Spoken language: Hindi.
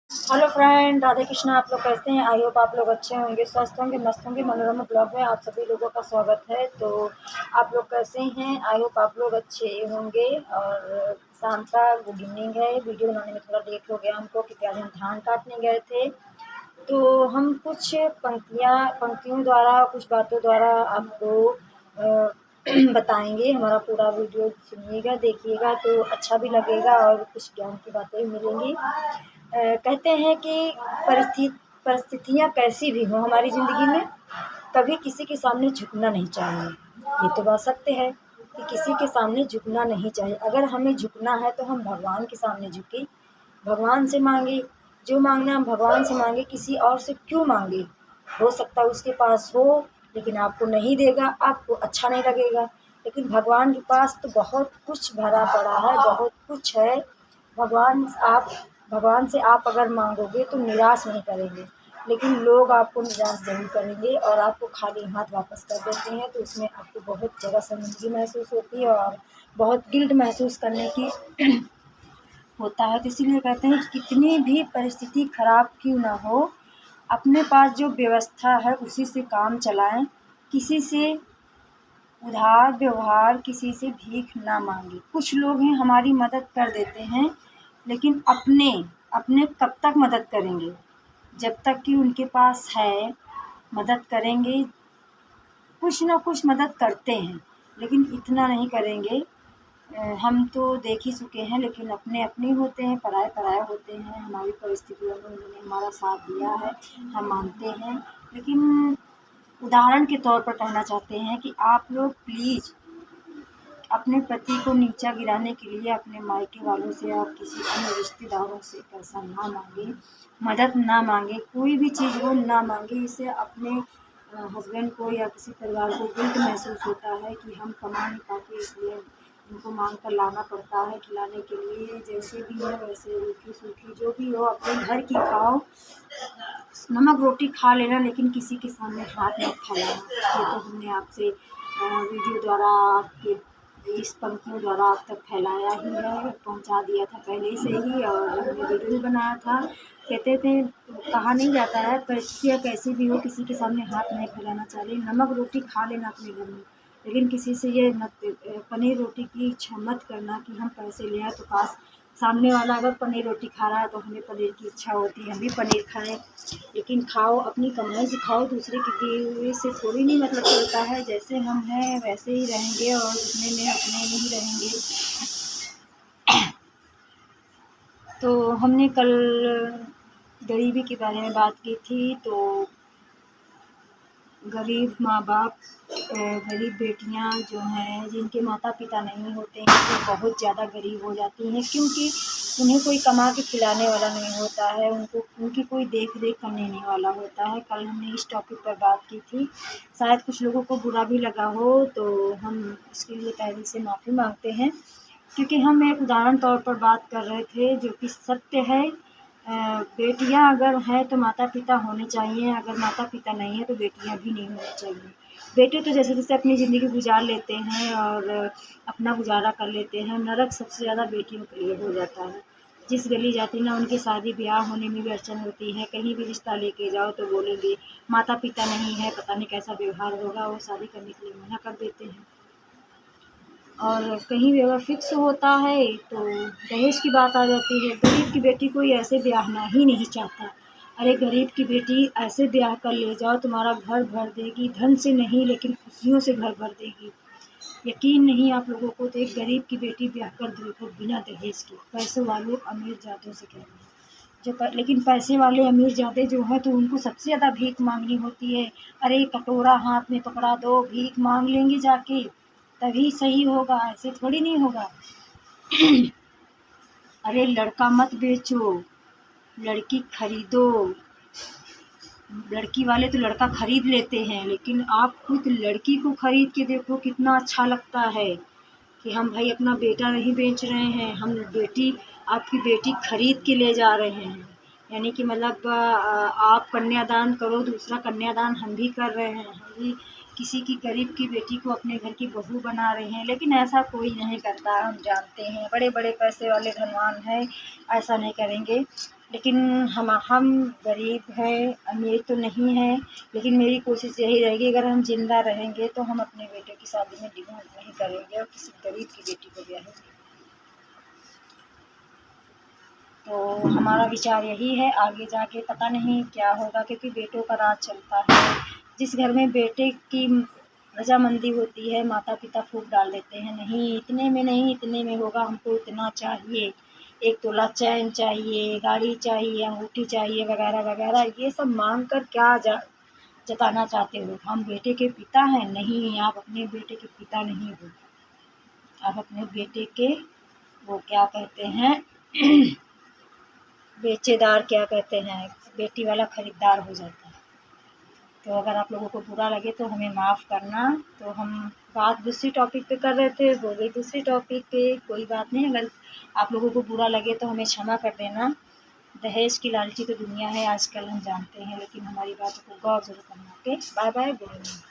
Hello friend, Radhe Krishna. आप लोग कैसे हैं? आई होप आप लोग अच्छे होंगे, स्वस्थ होंगे, मस्त होंगे। मनोरमा ब्लॉग में आप सभी लोगों का स्वागत है। तो आप लोग कैसे हैं? आई होप आप लोग अच्छे होंगे। और शाम का गुड इवनिंग है। वीडियो बनाने में थोड़ा लेट हो गया हमको, क्योंकि आज हम धान काटने गए थे। तो हम कुछ पंक्तियों द्वारा, कुछ बातों द्वारा आपको बताएंगे। हमारा पूरा वीडियो सुनिएगा, देखिएगा तो अच्छा भी लगेगा और कुछ ज्ञान की बातें भी मिलेंगी। कहते हैं कि परिस्थितियाँ कैसी भी हों हमारी ज़िंदगी में, कभी किसी के सामने झुकना नहीं चाहिए। ये तो बात सत्य है कि किसी के सामने झुकना नहीं चाहिए। अगर हमें झुकना है तो हम भगवान के सामने झुकें, भगवान से मांगे। जो मांगना हम भगवान से मांगे, किसी और से क्यों मांगे? हो सकता है उसके पास हो, लेकिन आपको नहीं देगा, आपको अच्छा नहीं लगेगा। लेकिन भगवान के पास तो बहुत कुछ भरा पड़ा है, बहुत कुछ है। भगवान आप भगवान से आप अगर मांगोगे तो निराश नहीं करेंगे, लेकिन लोग आपको निराश ज़रूर करेंगे और आपको खाली हाथ वापस कर देते हैं। तो उसमें आपको बहुत ज़्यादा शर्मिंदगी महसूस होती है और बहुत गिल्ट महसूस करने की होता है। तो इसीलिए कहते हैं कि कितनी भी परिस्थिति खराब क्यों ना हो, अपने पास जो व्यवस्था है उसी से काम चलाएं। किसी से उधार व्यवहार, किसी से भीख ना मांगे। कुछ लोग हैं हमारी मदद कर देते हैं, लेकिन अपने अपने कब तक मदद करेंगे? जब तक कि उनके पास है मदद करेंगे। कुछ ना कुछ मदद करते हैं, लेकिन इतना नहीं करेंगे। हम तो देख ही चुके हैं, लेकिन अपने अपने होते हैं, पराए पराए होते हैं। हमारी परिस्थितियों में उन्होंने हमारा साथ दिया है, हम मानते हैं। लेकिन उदाहरण के तौर पर कहना चाहते हैं कि आप लोग प्लीज़ अपने पति को नीचा गिराने के लिए अपने मायके वालों से और किसी अन्य रिश्तेदारों से पैसा ना मांगे, मदद ना मांगे, कोई भी चीज़ वो ना मांगे। इससे अपने हस्बैंड को या किसी परिवार को गिल्ट महसूस होता है कि हम कमा नहीं पाते, इसलिए उनको मांग कर लाना पड़ता है। खिलाने के लिए जैसे भी है वैसे, रूखी सूखी जो भी हो, अपने घर की खाओ, नमक रोटी खा लेना, लेकिन किसी के सामने हाथ मत फैलाना। ये तो हमने आपसे वीडियो द्वारा, आपके इस पंक्तियों द्वारा आप तक फैलाया ही है, पहुंचा दिया था पहले से ही, और हमने वीडियो भी बनाया था। कहते थे, कहा नहीं जाता है परिस्थितियाँ कैसी भी हो किसी के सामने हाथ नहीं फैलाना चाहिए। नमक रोटी खा लेना अपने घर में, लेकिन किसी से ये मत, पनीर रोटी की इच्छा मत करना कि हम पैसे ले आए तो काश सामने वाला अगर पनीर रोटी खा रहा है तो हमें पनीर की इच्छा होती है, हम भी पनीर खाएं। लेकिन खाओ, अपनी कमाई से खाओ, दूसरे की दिए हुए से थोड़ी नहीं मतलब चलता है। जैसे हम हैं वैसे ही रहेंगे और उतने में अपने में ही रहेंगे। तो हमने कल गरीबी के बारे में बात की थी। तो गरीब माँ बाप, गरीब बेटियाँ जो हैं जिनके माता पिता नहीं होते हैं, वो बहुत ज़्यादा गरीब हो जाती हैं, क्योंकि उन्हें कोई कमा के खिलाने वाला नहीं होता है, उनको उनकी कोई देख रेख करने नहीं वाला होता है। कल हमने इस टॉपिक पर बात की थी, शायद कुछ लोगों को बुरा भी लगा हो, तो हम इसके लिए तहे से माफ़ी मांगते हैं, क्योंकि हम एक उदाहरण तौर पर बात कर रहे थे जो कि सत्य है। बेटियां अगर हैं तो माता पिता होने चाहिए, अगर माता पिता नहीं है तो बेटियां भी नहीं होनी चाहिए। बेटे तो जैसे जैसे अपनी ज़िंदगी गुजार लेते हैं और अपना गुजारा कर लेते हैं। नरक सबसे ज़्यादा बेटियों के लिए हो जाता है। जिस गली जाती ना, उनकी शादी ब्याह होने में भी अड़चन होती है। कहीं भी रिश्ता लेके जाओ तो बोलेंगे माता पिता नहीं है, पता नहीं कैसा व्यवहार होगा, वो शादी करने के लिए मना कर देते हैं। और कहीं भी अगर फिक्स होता है तो दहेज की बात आ जाती है। गरीब की बेटी कोई ऐसे ब्याहना ही नहीं चाहता। अरे गरीब की बेटी ऐसे ब्याह कर ले जाओ, तुम्हारा घर भर देगी, धन से नहीं लेकिन खुशियों से घर भर देगी। यकीन नहीं आप लोगों को, तो एक गरीब की बेटी ब्याह कर देखो बिना दहेज के। पैसे वालों अमीर ज़्यादों से कह रही हैं लेकिन पैसे वाले अमीर ज़्यादा जो हैं तो उनको सबसे ज़्यादा भीख मांगनी होती है। अरे कटोरा हाथ में पकड़ा दो, भीख मांग लेंगे जाके, तभी सही होगा, ऐसे थोड़ी नहीं होगा। अरे लड़का मत बेचो, लड़की खरीदो। लड़की वाले तो लड़का खरीद लेते हैं, लेकिन आप खुद लड़की को खरीद के देखो कितना अच्छा लगता है कि हम भाई अपना बेटा नहीं बेच रहे हैं, हम बेटी, आपकी बेटी खरीद के ले जा रहे हैं। यानी कि मतलब आप कन्यादान करो, दूसरा कन्यादान हम भी कर रहे हैं, हम भी किसी की गरीब की बेटी को अपने घर की बहू बना रहे हैं। लेकिन ऐसा कोई नहीं करता, हम जानते हैं, बड़े बड़े पैसे वाले धनवान हैं, ऐसा नहीं करेंगे। लेकिन हम गरीब हैं, अमीर तो नहीं हैं, लेकिन मेरी कोशिश यही रहेगी अगर हम ज़िंदा रहेंगे तो हम अपने बेटे की शादी में डिमांड नहीं करेंगे और किसी गरीब की बेटी को ब्याहेंगे। तो हमारा विचार यही है, आगे जाके पता नहीं क्या होगा, क्योंकि बेटों का राज चलता है। जिस घर में बेटे की रजामंदी होती है माता पिता फूँक डाल देते हैं, नहीं इतने में नहीं, इतने में होगा, हमको इतना चाहिए, 1 तोला चैन चाहिए, गाड़ी चाहिए, अंगूठी चाहिए, वगैरह वगैरह। ये सब मांग कर क्या जताना चाहते हो? हम बेटे के पिता हैं? नहीं, आप अपने बेटे के पिता नहीं हो, आप अपने बेटे के वो क्या कहते हैं बेचेदार, क्या कहते हैं, बेटी वाला खरीदार हो जाता है। तो अगर आप लोगों को बुरा लगे तो हमें माफ़ करना। तो हम बात दूसरी टॉपिक पे कर रहे थे, हो गई दूसरी टॉपिक पे, कोई बात नहीं। अगर आप लोगों को बुरा लगे तो हमें क्षमा कर देना। दहेज की लालची तो दुनिया है आजकल, हम जानते हैं, लेकिन हमारी बातों को गौर ज़रूर करना। Okay, bye bye, good evening.